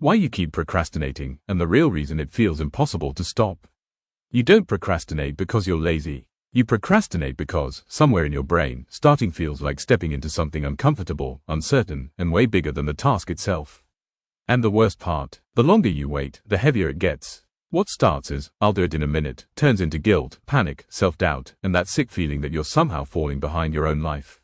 Why you keep procrastinating, and the real reason it feels impossible to stop. You don't procrastinate because you're lazy. You procrastinate because, somewhere in your brain, starting feels like stepping into something uncomfortable, uncertain, and way bigger than the task itself. And the worst part, the longer you wait, the heavier it gets. What starts as, "I'll do it in a minute," turns into guilt, panic, self-doubt, and that sick feeling that you're somehow falling behind your own life.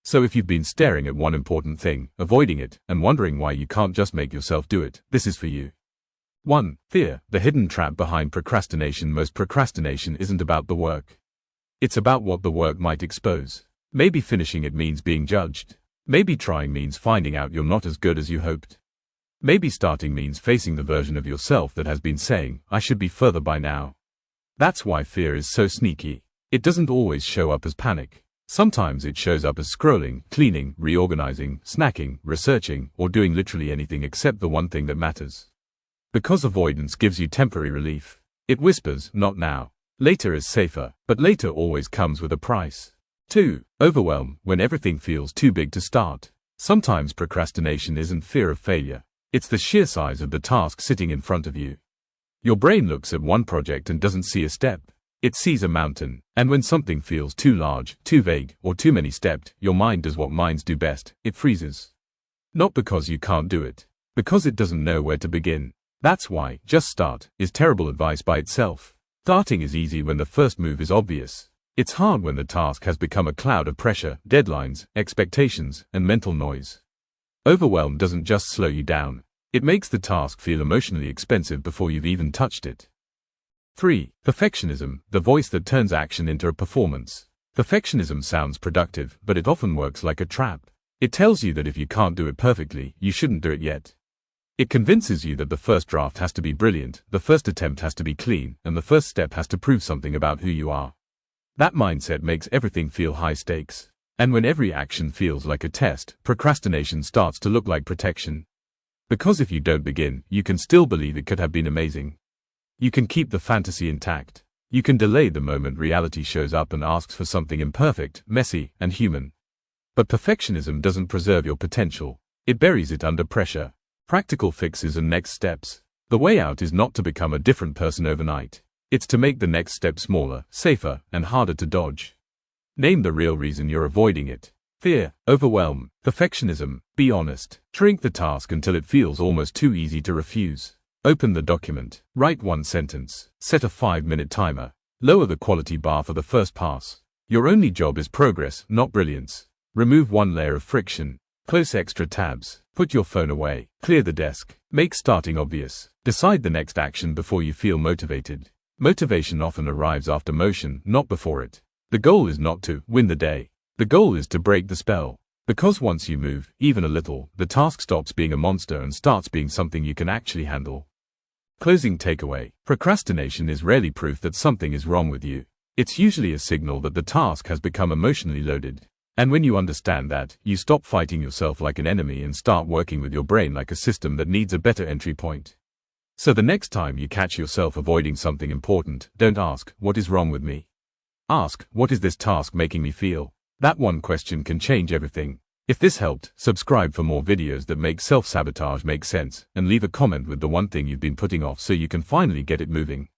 So if you've been staring at one important thing, avoiding it, and wondering why you can't just make yourself do it, this is for you. 1. Fear, the hidden trap behind procrastination. Most procrastination isn't about the work. It's about what the work might expose. Maybe finishing it means being judged. Maybe trying means finding out you're not as good as you hoped. Maybe starting means facing the version of yourself that has been saying, "I should be further by now." That's why fear is so sneaky. It doesn't always show up as panic. Sometimes it shows up as scrolling, cleaning, reorganizing, snacking, researching, or doing literally anything except the one thing that matters. Because avoidance gives you temporary relief. It whispers, "Not now. Later is safer," but later always comes with a price. 2. Overwhelm, when everything feels too big to start. Sometimes procrastination isn't fear of failure. It's the sheer size of the task sitting in front of you. Your brain looks at one project and doesn't see a step. It sees a mountain, and when something feels too large, too vague, or too many stepped, your mind does what minds do best, it freezes. Not because you can't do it, because it doesn't know where to begin. That's why, just start, is terrible advice by itself. Starting is easy when the first move is obvious. It's hard when the task has become a cloud of pressure, deadlines, expectations, and mental noise. Overwhelm doesn't just slow you down. It makes the task feel emotionally expensive before you've even touched it. 3. Perfectionism, the voice that turns action into a performance. Perfectionism sounds productive, but it often works like a trap. It tells you that if you can't do it perfectly, you shouldn't do it yet. It convinces you that the first draft has to be brilliant, the first attempt has to be clean, and the first step has to prove something about who you are. That mindset makes everything feel high stakes. And when every action feels like a test, procrastination starts to look like protection. Because if you don't begin, you can still believe it could have been amazing. You can keep the fantasy intact. You can delay the moment reality shows up and asks for something imperfect, messy, and human. But perfectionism doesn't preserve your potential. It buries it under pressure. Practical fixes and next steps. The way out is not to become a different person overnight. It's to make the next step smaller, safer, and harder to dodge. Name the real reason you're avoiding it. Fear, overwhelm, perfectionism. Be honest. Shrink the task until it feels almost too easy to refuse. Open the document. Write one sentence. Set a 5-minute timer. Lower the quality bar for the first pass. Your only job is progress, not brilliance. Remove one layer of friction. Close extra tabs. Put your phone away. Clear the desk. Make starting obvious. Decide the next action before you feel motivated. Motivation often arrives after motion, not before it. The goal is not to win the day. The goal is to break the spell. Because once you move, even a little, the task stops being a monster and starts being something you can actually handle. Closing takeaway. Procrastination is rarely proof that something is wrong with you. It's usually a signal that the task has become emotionally loaded. And when you understand that, you stop fighting yourself like an enemy and start working with your brain like a system that needs a better entry point. So the next time you catch yourself avoiding something important, don't ask, "What is wrong with me?" Ask, "What is this task making me feel?" That one question can change everything. If this helped, subscribe for more videos that make self-sabotage make sense, and leave a comment with the one thing you've been putting off so you can finally get it moving.